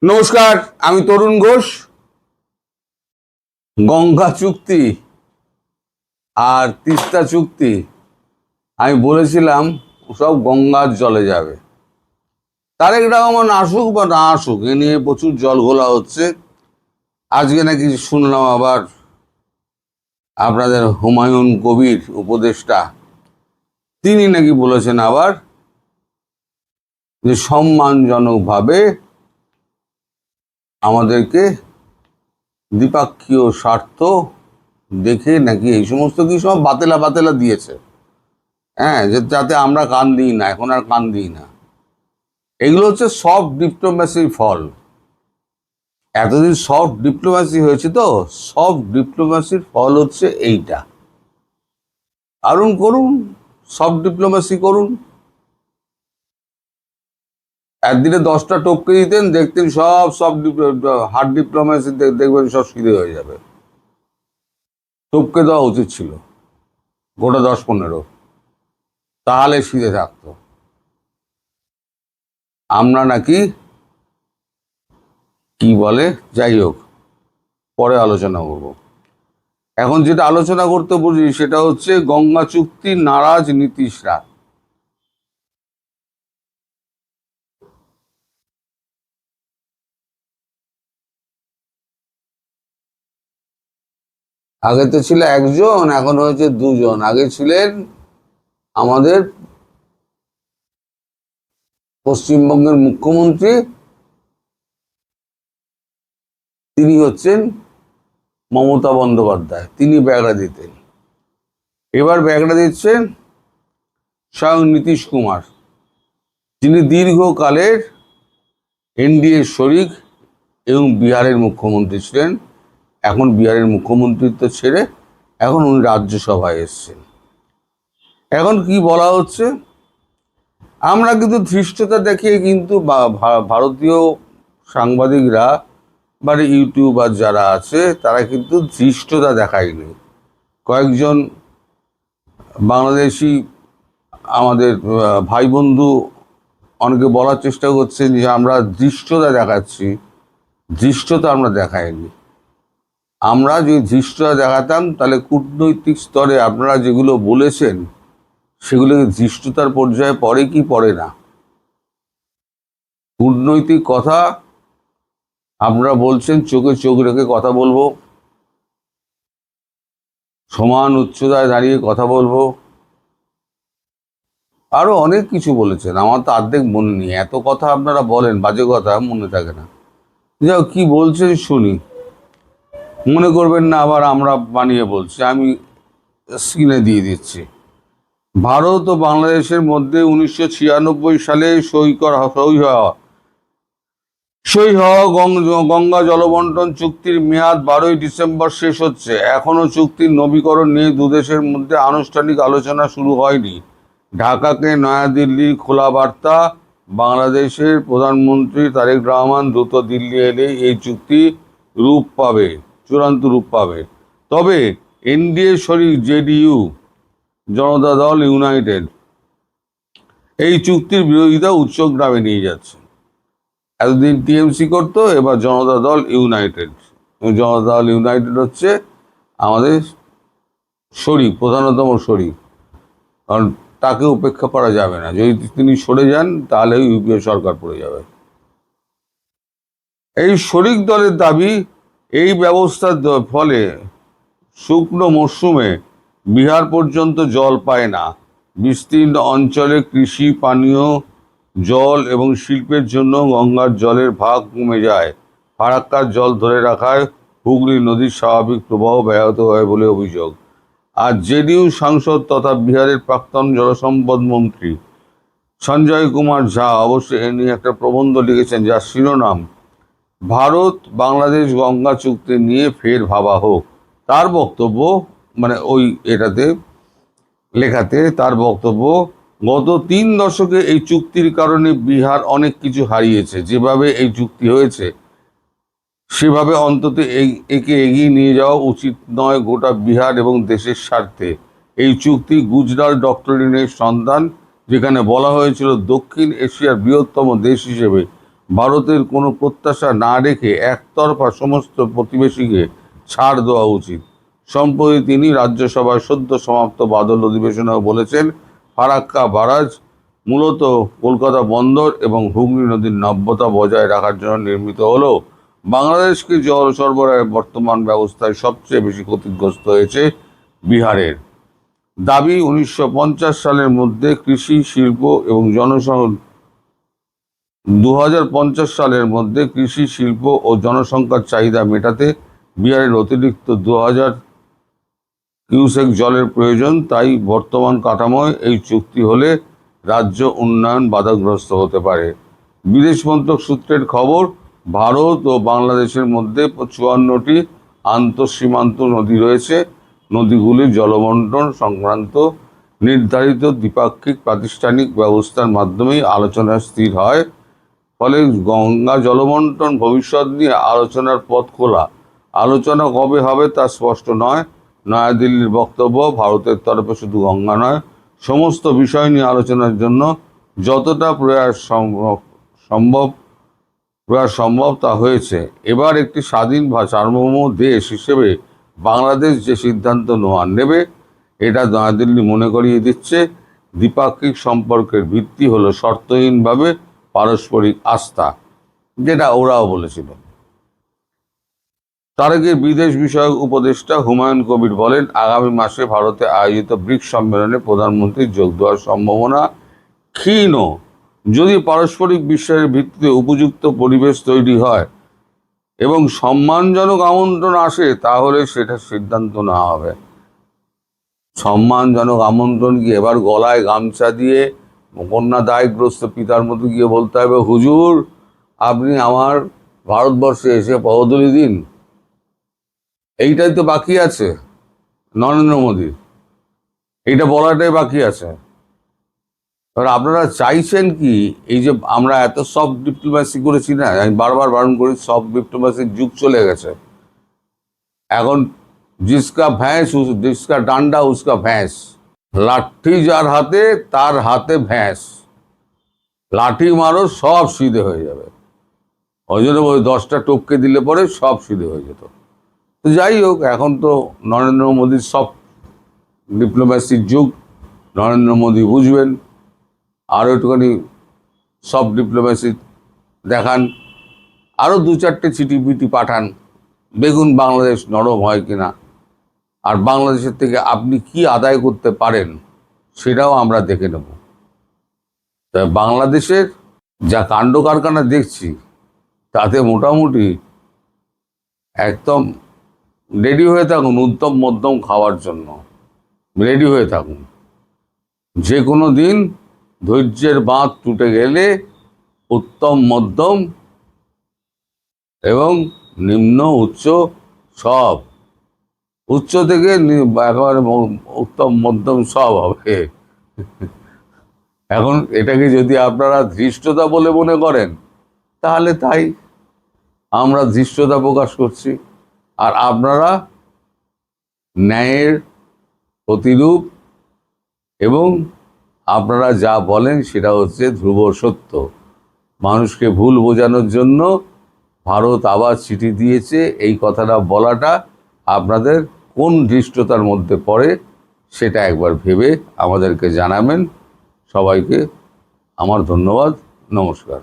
নমস্কার, আমি তরুণ ঘোষ। গঙ্গা চুক্তি আর তিস্তা চুক্তি আমি বলেছিলাম সব গঙ্গার জলে যাবে। তারেক রহমান আসুক বা না আসুক, এ নিয়ে প্রচুর জল ঘোলা হচ্ছে। আজকে নাকি শুনলাম আবার আপনাদের হুমায়ুন কবির উপদেষ্টা, তিনি নাকি বলেছেন আবার যে সম্মানজনকভাবে আমাদেরকে দ্বিপাক্ষীয় স্বার্থ দেখে নাকি এই সমস্ত কি সব বাতেলা বাতেলা দিয়েছে। হ্যাঁ, যাতে আমরা কান দিই না, এখন আর কান দিই না। এগুলো হচ্ছে সফট ডিপ্লোম্যাসির ফল। এতদিন সফট ডিপ্লোম্যাসি হয়েছে, তো সফট ডিপ্লোম্যাসির ফল হচ্ছে এইটা। করুন, সফট ডিপ্লোম্যাসি করুন। একদিনে 10টা টপকে দিতেন, দেখতেন সব হার্ড ডিপ্লোম্যাসি দেখবেন সব সিধে হয়ে যাবে। টপকে দেওয়া উচিত ছিল গোটা 10-15, তাহলে সিধে থাকতো। আমরা নাকি কি বলে, যাই হোক, পরে আলোচনা করব। এখন যেটা আলোচনা করতে বুঝি সেটা হচ্ছে গঙ্গা চুক্তি নারাজ নীতিশরা। আগে তো ছিল একজন, এখন হয়েছে দুজন। আগে ছিলেন আমাদের পশ্চিমবঙ্গের মুখ্যমন্ত্রী, তিনি হচ্ছেন মমতা বন্দ্যোপাধ্যায়, তিনি ব্যাগড়া দিতেন। এবার ব্যাগড়া দিচ্ছেন স্বয়ং নীতিশ কুমার, যিনি দীর্ঘকালের এনডিএ শরিক এবং বিহারের মুখ্যমন্ত্রী ছিলেন। এখন বিহারের মুখ্যমন্ত্রিত্ব ছেড়ে এখন উনি রাজ্যসভায় এসছেন। এখন কি বলা হচ্ছে, আমরা কিন্তু ধৃষ্টতা দেখিয়ে কিন্তু ভারতীয় সাংবাদিকরা বা ইউটিউবার যারা আছে তারা কিন্তু ধৃষ্টতা দেখায়নি। কয়েকজন বাংলাদেশি আমাদের ভাই বন্ধু অনেকে বলার চেষ্টা করছেন যে আমরা ধৃষ্টতা দেখাচ্ছি। ধৃষ্টতা আমরা দেখাইনি। আমরা যদি ধৃষ্টতা দেখাতাম তাহলে কূটনৈতিক স্তরে আপনারা যেগুলো বলেছেন সেগুলোকে ধৃষ্টতার পর্যায়ে পড়ে কি পড়ে না। কূটনৈতিক কথা আপনারা বলছেন চোখে চোখ রেখে কথা বলবো, সমান উচ্চতায় দাঁড়িয়ে কথা বলবো, আরো অনেক কিছু বলেছেন। আমার তো অর্ধেক মনে নেই, এত কথা আপনারা বলেন, বাজে কথা মনে থাকে না। যাও কি বলছেন শুনি, মনে করবেন না আবার আমরা বানিয়ে বলছি। আমি স্ক্রিনে দিয়ে দিচ্ছি। ভারত ও বাংলাদেশের মধ্যে 1996 সালে সই হওয়া গঙ্গা জলবন্টন চুক্তির মেয়াদ 12ই ডিসেম্বর শেষ হচ্ছে। এখনও চুক্তির নবীকরণ নিয়ে দুদেশের মধ্যে আনুষ্ঠানিক আলোচনা শুরু হয়নি। ঢাকাকে নয়াদিল্লির খোলা বার্তা, বাংলাদেশের প্রধানমন্ত্রী তারেক রহমান দ্রুত দিল্লি এলে এই চুক্তি চূড়ান্ত রূপ পাবে। তবে এনডিএ শরিক জেডিইউ, জনতা দল ইউনাইটেড এই চুক্তির বিরোধিতা উচ্চগ্রামে নিয়ে যাচ্ছে। এতদিন টিএমসি করতো, এবার জনতা দল ইউনাইটেড। জনতা দল ইউনাইটেড হচ্ছে আমাদের শরিক, প্রধানতম শরিক। কারণ তাকে উপেক্ষা করা যাবে না, যদি তিনি সরে যান তাহলে ইউপিএ সরকার পড়ে যাবে। এই শরিক দলের দাবি, এই ব্যবস্থার ফলে শুকনো মরশুমে বিহার পর্যন্ত জল পায় না। বিস্তীর্ণ অঞ্চলে কৃষি, পানীয় জল এবং শিল্পের জন্য গঙ্গার জলের ভাগ কমে যায়। ফারাক্কার জল ধরে রাখায় হুগলি নদীর স্বাভাবিক প্রবাহ ব্যাহত হয় বলে অভিযোগ। আর জেডিইউ সাংসদ তথা বিহারের প্রাক্তন জলসম্পদ মন্ত্রী সঞ্জয় কুমার ঝা অবশ্য এ নিয়ে একটা প্রবন্ধ লিখেছেন, যার শিরোনাম ভারত বাংলাদেশ গঙ্গা চুক্তি নিয়ে ফের ভাবা হোক। তার বক্তব্য, মানে ওই এটাতে লেখাতে তার বক্তব্য, গত 3 দশকে এই চুক্তির কারণে বিহার অনেক কিছু হারিয়েছে। যেভাবে এই চুক্তি হয়েছে সেভাবে অন্তত একে এগিয়ে নিয়ে যাওয়া উচিত নয় গোটা বিহার এবং দেশের স্বার্থে। এই চুক্তি গুজরাট ডক্টরিনের সন্তান, যেখানে বলা হয়েছিল দক্ষিণ এশিয়ার বৃহত্তম দেশ হিসেবে ভারতের কোনো প্রত্যাশা না রেখে একতরফা সমস্ত প্রতিবেশীকে ছাড় দেওয়া উচিত। সম্প্রতি তিনি রাজ্যসভার সদ্য সমাপ্ত বাদল অধিবেশনেও বলেছেন, ফারাক্কা ব্যারাজ মূলত কলকাতা বন্দর এবং হুগলি নদীর নাব্যতা বজায় রাখার জন্য নির্মিত হলেও বাংলাদেশকে জল সরবরাহের বর্তমান ব্যবস্থায় সবচেয়ে বেশি ক্ষতিগ্রস্ত হয়েছে বিহারের। দাবি 1950 সালের মধ্যে কৃষি, শিল্প এবং 2050 সালের মধ্যে কৃষি, শিল্প ও জনসংখ্যার চাহিদা মেটাতে বিহারের অতিরিক্ত 2000 কিউসেক জলের প্রয়োজন। তাই বর্তমান কাঠামোয় এই চুক্তি হলে রাজ্য উন্নয়ন বাধাগ্রস্ত হতে পারে। বিদেশ মন্ত্রক সূত্রের খবর, ভারত ও বাংলাদেশের মধ্যে 54টি আন্তঃসীমান্ত নদী রয়েছে। নদীগুলির জলবন্টন সংক্রান্ত নির্ধারিত দ্বিপাক্ষিক প্রাতিষ্ঠানিক ব্যবস্থার মাধ্যমেই আলোচনা স্থির হয়। ফলে গঙ্গা জলবন্টন ভবিষ্যৎ নিয়ে আলোচনার পথ খোলা। আলোচনা কবে হবে তা স্পষ্ট নয়। নয়াদিল্লির বক্তব্য, ভারতের তরফে শুধু গঙ্গা নয়, সমস্ত বিষয় নিয়ে আলোচনার জন্য যতটা প্রয়াস সম্ভব তা হয়েছে। এবার একটি স্বাধীন বা সার্বভৌম দেশ হিসেবে বাংলাদেশ যে সিদ্ধান্ত নেবে, এটা নয়াদিল্লি মনে করিয়ে দিচ্ছে দ্বিপাক্ষিক সম্পর্কের ভিত্তি হলো শর্তহীনভাবে পারস্পরিক আস্থা, যেটা ওরাও বলেছিল। তারেকের বিদেশ বিষয়ক উপদেষ্টা হুমায়ুন কবির বলেন, আগামী মাসে ভারতে আয়োজিত ব্রিক্স সম্মেলনে প্রধানমন্ত্রীর যোগ দেওয়ার সম্ভাবনা ক্ষীণ। যদি পারস্পরিক বিশ্বাসের ভিত্তিতে উপযুক্ত পরিবেশ তৈরি হয় এবং সম্মানজনক আমন্ত্রণ আসে, তাহলে সেটা সিদ্ধান্ত নেওয়া হবে। সম্মানজনক আমন্ত্রণ কি এবার গলায় গামছা দিয়ে কন্যা দায়গ্রস্ত পিতার মতো গিয়ে বলতে হবে, হুজুর আপনি আমার ভারতবর্ষে এসে পদধূলি দিন? এইটাই তো বাকি আছে নরেন্দ্র মোদীর, এইটা বলাটাই বাকি আছে। এবার আপনারা চাইছেন কি? এই যে আমরা এত সফট ডিপ্লোম্যাসি করেছি না, আমি বারবার বারণ করি, সফট ডিপ্লোম্যাসির যুগ চলে গেছে। এখন জিসকা ভ্যাঁস জিসকা ডান্ডা উসকা ভ্যাঁস, লাঠি যার হাতে তার হাতে ভ্যাঁস, লাঠি মারো সব সিধে হয়ে যাবে। ওই জন্য ওই 10টা টপকে দিলে পরে সব সিধে হয়ে যেত। তো যাই হোক, এখন তো নরেন্দ্র মোদীর সফট ডিপ্লোম্যাসির যুগ। নরেন্দ্র মোদী বুঝবেন, আরও একটুখানি সফট ডিপ্লোম্যাসি দেখান, আরও 2-4টে চিঠিপিটি পাঠান, দেখুন বাংলাদেশ নরম হয় কিনা। আর বাংলাদেশের থেকে আপনি কি আদায় করতে পারেন সেটাও আমরা দেখে নেব। তাই বাংলাদেশের যা কাণ্ড কারখানা দেখছি, তাতে মোটামুটি একদম রেডি হয়ে থাকুন উত্তম মধ্যম খাওয়ার জন্য। রেডি হয়ে থাকুন। যে কোনো দিন ধৈর্যের বাঁধ টুটে গেলে উত্তম মধ্যম এবং নিম্ন উচ্চ সব, উচ্চ থেকে একেবারে উত্তম মধ্যম সব হবে। এখন এটাকে যদি আপনারা ধৃষ্টতা বলে মনে করেন, তাহলে তাই, আমরা ধৃষ্টতা প্রকাশ করছি। আর আপনারা ন্যায়ের প্রতিরূপ, এবং আপনারা যা বলেন সেটা হচ্ছে ধ্রুব সত্য। মানুষকে ভুল বোঝানোর জন্য ভারত আবার চিঠি দিয়েছে, এই কথাটা বলাটা আপনাদের কোন ধৃষ্টতার মধ্যে পড়ে সেটা একবার ভেবে আমাদেরকে জানাবেন। সবাইকে আমার ধন্যবাদ, নমস্কার।